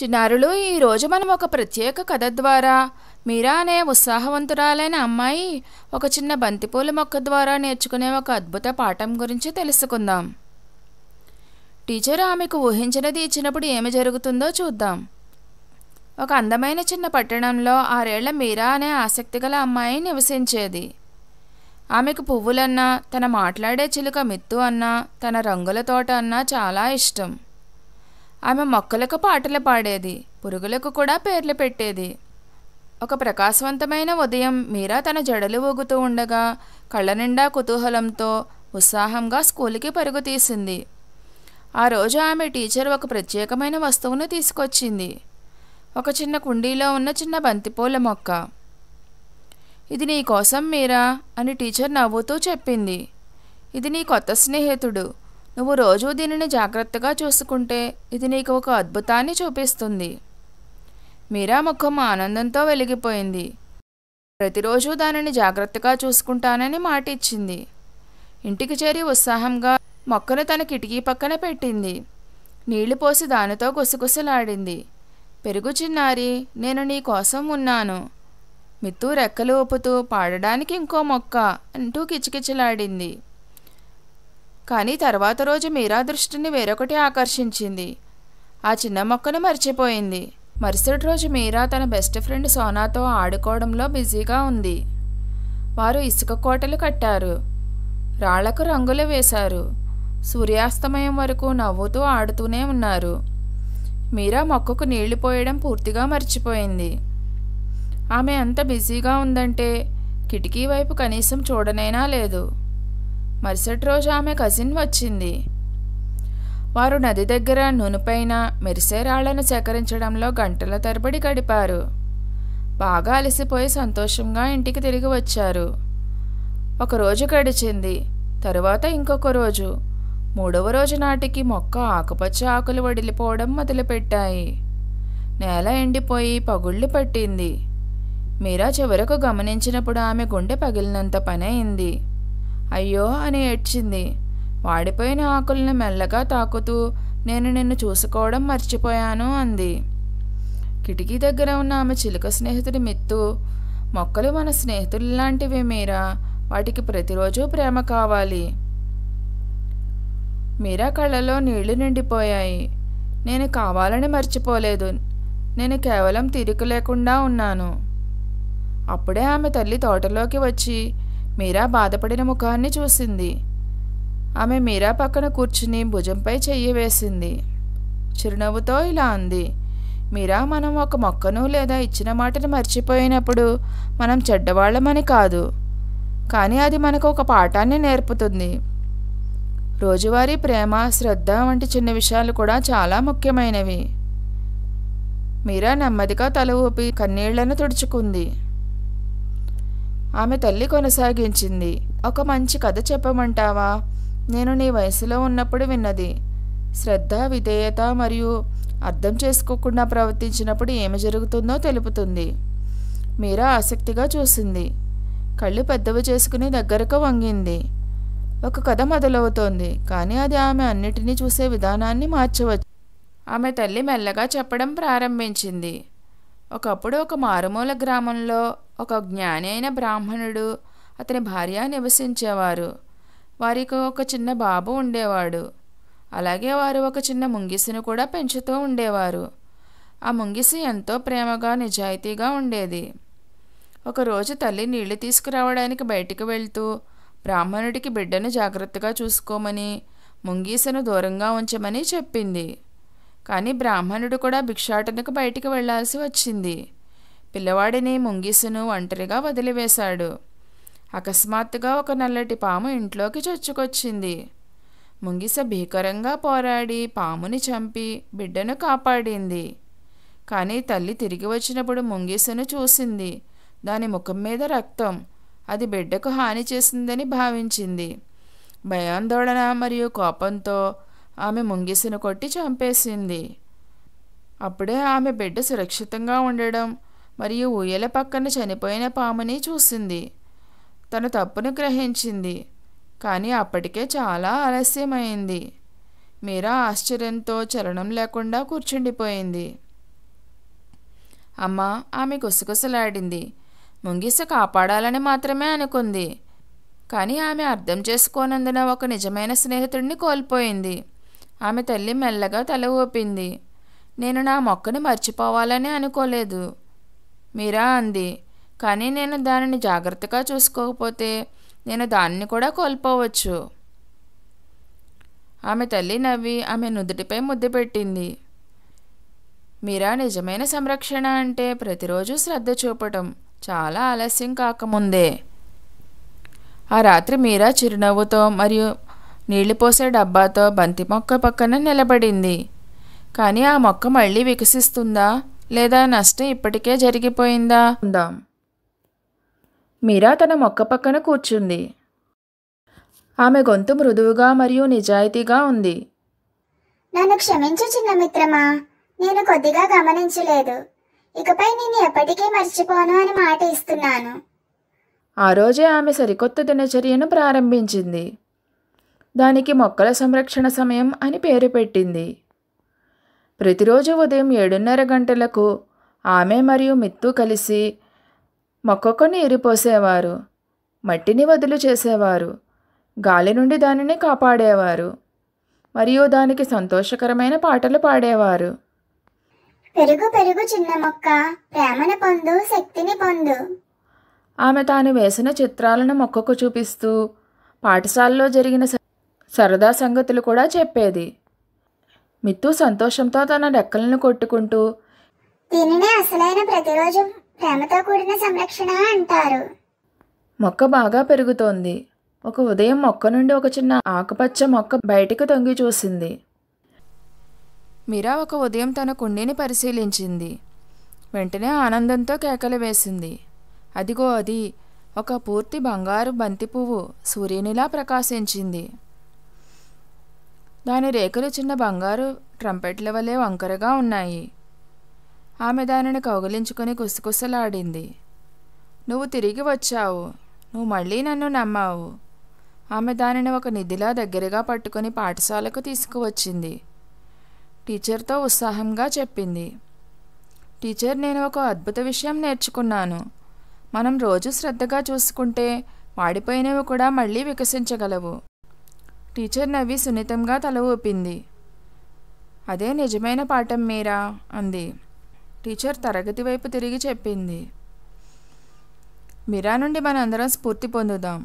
చిన్నారులు, ఈరోజు మనం ఒక ప్రత్యేక కథ ద్వారా మీరా అనే ఉత్సాహవంతురాలైన అమ్మాయి ఒక చిన్న బంతిపూల మొక్క ద్వారా నేర్చుకునే ఒక అద్భుత పాఠం గురించి తెలుసుకుందాం. టీచర్ ఆమెకు ఊహించినది ఇచ్చినప్పుడు ఏమి జరుగుతుందో చూద్దాం. ఒక అందమైన చిన్న పట్టణంలో 6 ఏళ్ల మీరా అనే ఆసక్తిగల అమ్మాయి నివసించేది. ఆమెకు పువ్వులన్నా, తన మాట్లాడే చిలుక మిత్తు అన్నా, తన రంగుల తోట అన్నా చాలా ఇష్టం. ఆమె మొక్కలకు పాటలు పాడేది, పురుగులకు కూడా పేర్లు పెట్టేది. ఒక ప్రకాశవంతమైన ఉదయం మీరా తన జడలు ఊగుతూ ఉండగా కళ్ళ నిండా కుతూహలంతో ఉత్సాహంగా స్కూలుకి పరుగు తీసింది. ఆ రోజు ఆమె టీచర్ ఒక ప్రత్యేకమైన వస్తువును తీసుకొచ్చింది. ఒక చిన్న కుండీలో ఉన్న చిన్న బంతిపూల మొక్క. "ఇది నీ కోసం మీరా" అని టీచర్ నవ్వుతూ చెప్పింది. "ఇది నీ కొత్త స్నేహితుడు. నువ్వు రోజూ దీనిని జాగ్రత్తగా చూసుకుంటే ఇది నీకు ఒక అద్భుతాన్ని చూపిస్తుంది." మీరా ముఖం ఆనందంతో వెలిగిపోయింది. ప్రతిరోజు దానిని జాగ్రత్తగా చూసుకుంటానని మాట ఇచ్చింది. ఇంటికి చేరి ఉత్సాహంగా మొక్కను తన కిటికీ పక్కన పెట్టింది. నీళ్లు పోసి దానితో గుసగుసలాడింది. "పెరుగు చిన్నారి, నేను నీ కోసం ఉన్నాను." మిత్తు రెక్కలు ఊపుతూ "పాడడానికి ఇంకో మొక్క" అంటూ కిచకిచలాడింది. కానీ తర్వాత రోజు మీరా దృష్టిని వేరొకటి ఆకర్షించింది. ఆ చిన్న మొక్కను మర్చిపోయింది. మరుసటి రోజు మీరా తన బెస్ట్ ఫ్రెండ్ సోనాతో ఆడుకోవడంలో బిజీగా ఉంది. వారు ఇసుక కోటలు కట్టారు, రాళ్లకు రంగులు వేశారు, సూర్యాస్తమయం వరకు నవ్వుతూ ఆడుతూనే ఉన్నారు. మీరా మొక్కకు నీళ్లు పోయడం పూర్తిగా మర్చిపోయింది. ఆమె అంత బిజీగా ఉందంటే కిటికీ వైపు కనీసం చూడనైనా లేదు. మరుసటి రోజు ఆమె కజిన్ వచ్చింది. వారు నది దగ్గర నునుపైన మెరిసే రాళ్లను సేకరించడంలో గంటల తరబడి గడిపారు. బాగా అలసిపోయి సంతోషంగా ఇంటికి తిరిగి వచ్చారు. ఒకరోజు గడిచింది. తరువాత ఇంకొక రోజు. 3వ రోజు నాటికి మొక్క ఆకుపచ్చ ఆకులు వడిలిపోవడం మొదలుపెట్టాయి. నేల ఎండిపోయి పగుళ్ళు పట్టింది. మీరా చివరకు గమనించినప్పుడు ఆమె గుండె పగిలినంత పనయింది. "అయ్యో" అని ఏడ్చింది. వాడిపోయిన ఆకులను మెల్లగా తాకుతూ "నేను నిన్ను చూసుకోవడం మర్చిపోయాను" అంది. కిటికీ దగ్గర ఉన్న ఆమె చిలుక స్నేహితుడి మిత్తు "మొక్కలు మన స్నేహితుల్లాంటివి మీరా, వాటికి ప్రతిరోజు ప్రేమ కావాలి." మీరా కళ్ళలో నీళ్లు నిండిపోయాయి. "నేను కావాలని మర్చిపోలేదు, నేను కేవలం తీరిక లేకుండా ఉన్నాను." అప్పుడే ఆమె తల్లి తోటలోకి వచ్చి మీరా బాధపడిన ముఖాన్ని చూసింది. ఆమె మీరా పక్కన కూర్చుని భుజంపై చెయ్యి వేసింది. చిరునవ్వుతో ఇలా అంది, "మీరా, మనం ఒక మొక్కను లేదా ఇచ్చిన మాటను మర్చిపోయినప్పుడు మనం చెడ్డవాళ్ళమని కాదు, కానీ అది మనకు ఒక పాఠాన్ని నేర్పుతుంది. రోజువారీ ప్రేమ, శ్రద్ధ వంటి చిన్న విషయాలు కూడా చాలా ముఖ్యమైనవి." మీరా నెమ్మదిగా తల ఊపి కన్నీళ్లను తుడుచుకుంది. ఆమె తల్లి కొనసాగించింది, "ఒక మంచి కథ చెప్పమంటావా? నేను నీ వయసులో ఉన్నప్పుడు విన్నది. శ్రద్ధ, విధేయత మరియు అర్థం చేసుకోకుండా ప్రవర్తించినప్పుడు ఏమి జరుగుతుందో తెలుపుతుంది." మీరా ఆసక్తిగా చూసింది. కళ్ళు పెద్దవి చేసుకుని దగ్గరకు వంగింది. ఒక కథ మొదలవుతోంది, కానీ అది ఆమె అన్నిటినీ చూసే విధానాన్ని మార్చవచ్చు. ఆమె తల్లి మెల్లగా చెప్పడం ప్రారంభించింది. ఒకప్పుడు ఒక మారుమూల గ్రామంలో ఒక జ్ఞాని అయిన బ్రాహ్మణుడు, అతని భార్య నివసించేవారు. వారికి ఒక చిన్న బాబు ఉండేవాడు. అలాగే వారు ఒక చిన్న ముంగిసను కూడా పెంచుతూ ఉండేవారు. ఆ ముంగిసి ఎంతో ప్రేమగా, నిజాయితీగా ఉండేది. ఒకరోజు తల్లి నీళ్లు తీసుకురావడానికి బయటికి వెళ్తూ బ్రాహ్మణుడికి బిడ్డను జాగ్రత్తగా చూసుకోమని, ముంగీసను దూరంగా ఉంచమని చెప్పింది. కానీ బ్రాహ్మణుడు కూడా భిక్షాటనకు బయటికి వెళ్లాల్సి వచ్చింది. పిల్లవాడిని, ముంగిసను ఒంటరిగా వదిలివేశాడు. అకస్మాత్తుగా ఒక నల్లటి పాము ఇంట్లోకి చొచ్చుకొచ్చింది. ముంగిస భీకరంగా పోరాడి పాముని చంపి బిడ్డను కాపాడింది. కానీ తల్లి తిరిగి వచ్చినప్పుడు ముంగిసను చూసింది. దాని ముఖం మీద రక్తం. అది బిడ్డకు హాని చేసిందని భావించింది. భయాందోళన మరియు కోపంతో ఆమె ముంగిసను కొట్టి చంపేసింది. అప్పుడే ఆమె బిడ్డ సురక్షితంగా ఉండడం మరియు ఊయల పక్కన చనిపోయిన పాముని చూసింది. తన తప్పును గ్రహించింది. కానీ అప్పటికే చాలా ఆలస్యమైంది. మీరా ఆశ్చర్యంతో చలనం లేకుండా కూర్చుండిపోయింది. అమ్మ ఆమె గుసగుసలాడింది. ముంగిస కాపాడాలని మాత్రమే అనుకుంది. కానీ ఆమె అర్థం చేసుకోనందున ఒక నిజమైన స్నేహితుడిని కోల్పోయింది. ఆమె తల్లి మెల్లగా తల ఊపింది. నేను నా మొక్కని మర్చిపోవాలని అనుకోలేదు, మీరా అంది. కానీ నేను దానిని జాగ్రత్తగా చూసుకోకపోతే నేను దానిని కూడా కోల్పోవచ్చు. ఆమె తల్లి నవ్వి ఆమె నుదుటిపై ముద్దు పెట్టింది. మీరా, నిజమైన సంరక్షణ అంటే ప్రతిరోజు శ్రద్ధ చూపటం, చాలా ఆలస్యం కాకముందే. ఆ రాత్రి మీరా చిరునవ్వుతో మరియు నీళ్లు పోసే డబ్బాతో బంతి మొక్క పక్కన నిలబడింది. కానీ ఆ మొక్క మళ్ళీ వికసిస్తుందా లేదా నష్టం ఇప్పటికే జరిగిపోయిందా ఉందాం. మీరా తన మొక్క పక్కన కూర్చుంది. ఆమె గొంతు మృదువుగా మరియు నిజాయితీగా ఉంది. నన్ను క్షమించు చిన్న మిత్రమా, నేను కొద్దిగా గమనించలేదు. ఇకపై నేను ఎప్పటికీ మర్చిపోను అని మాట ఇస్తున్నాను. ఆ రోజే ఆమె సరికొత్త దినచర్యను ప్రారంభించింది. దానికి మొక్కల సంరక్షణ సమయం అని పేరు పెట్టింది. ప్రతిరోజు ఉదయం 7:30 గంటలకు ఆమె మరియు మిత్తు కలిసి మొక్కకు నీరు పోసేవారు, మట్టిని వదులు చేసేవారు, గాలి నుండి దానిని కాపాడేవారు మరియు దానికి సంతోషకరమైన పాటలు పాడేవారు. పెరుగు పెరుగు చిన్న మొక్క, ప్రేమను పొందు, శక్తిని పొందు. ఆమె తాను వేసిన చిత్రాలను మొక్కకు చూపిస్తూ పాఠశాలలో జరిగిన సరదా సంగతులు కూడా చెప్పేది. మిత్తు సంతోషంతో తన రెక్కలను కొట్టుకుంటూ, దీనినే అసలైన ప్రతిరోజు ప్రేమతో కూడిన సంరక్షణ అంటారు. మొక్క బాగా పెరుగుతోంది. ఒక ఉదయం మొక్క నుండి ఒక చిన్న ఆకుపచ్చ మొక్క బయటికి తొంగి చూసింది. మీరా ఒక ఉదయం తన కుండీని పరిశీలించింది. వెంటనే ఆనందంతో కేకలు వేసింది. అదిగో అది, ఒక పూర్తి బంగారు బంతి పువ్వు సూర్యునిలా ప్రకాశించింది. దాని రేకులు చిన్న బంగారు ట్రంపెట్ల వలె వంకరగా ఉన్నాయి. ఆమె దానిని కౌగిలించుకొని కుసకుసలాడింది. నువ్వు తిరిగి వచ్చావు, నువ్వు మళ్ళీ నన్ను నమ్మావు. ఆమె దానిని ఒక నిధిలా దగ్గరగా పట్టుకొని పాఠశాలకు తీసుకువచ్చింది. టీచర్తో ఉత్సాహంగా చెప్పింది. టీచర్, నేను ఒక అద్భుత విషయం నేర్చుకున్నాను. మనం రోజు శ్రద్ధగా చూసుకుంటే వాడిపోయినవి కూడా మళ్ళీ వికసించగలవు. టీచర్ నవ్వి సున్నితంగా తల ఊపింది. అదే నిజమైన పాఠం మీరా అంది. టీచర్ తరగతి వైపు తిరిగి చెప్పింది. మీరా నుండి మనందరం స్ఫూర్తి పొందుదాం.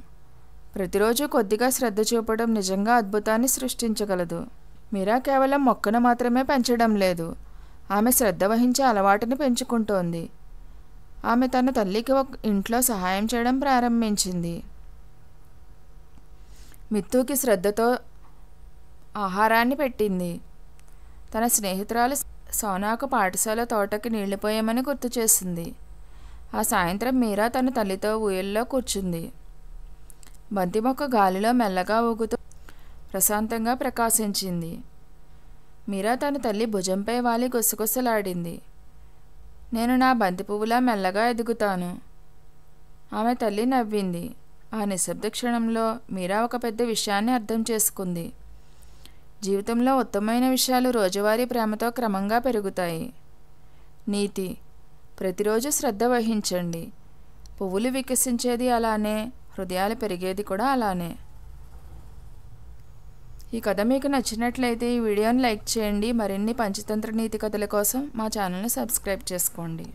ప్రతిరోజు కొద్దిగా శ్రద్ధ చూపడం నిజంగా అద్భుతాన్ని సృష్టించగలదు. మీరా కేవలం మొక్కను మాత్రమే పెంచడం లేదు, ఆమె శ్రద్ధ వహించే అలవాటుని పెంచుకుంటోంది. ఆమె తన తల్లికి ఒక ఇంట్లో సహాయం చేయడం ప్రారంభించింది. మిత్తుకి శ్రద్ధతో ఆహారాన్ని పెట్టింది. తన స్నేహితురాలు సోనాకు పాఠశాల తోటకి నీళ్లు పోయమని గుర్తు చేసింది. ఆ సాయంత్రం మీరా తన తల్లితో ఊయల్లో కూర్చుంది. బంతి మొక్క గాలిలో మెల్లగా ఊగుతూ ప్రశాంతంగా ప్రకాశించింది. మీరా తన తల్లి భుజంపై వాలి గుసగుసలాడింది. నేను నా బంతి పువ్వులా మెల్లగా ఎదుగుతాను. ఆమె తల్లి నవ్వింది. ఆ నిశ్శబ్ద క్షణంలో మీరా ఒక పెద్ద విషయాన్ని అర్థం చేసుకుంది. జీవితంలో ఉత్తమమైన విషయాలు రోజువారీ ప్రేమతో క్రమంగా పెరుగుతాయి. నీతి: ప్రతిరోజు శ్రద్ధ వహించండి. పువ్వులు వికసించేది అలానే, హృదయాలు పెరిగేది కూడా అలానే. ఈ కథ మీకు నచ్చినట్లయితే ఈ వీడియోని లైక్ చేయండి. మరిన్ని పంచతంత్ర నీతి కథల కోసం మా ఛానల్ని సబ్స్క్రైబ్ చేసుకోండి.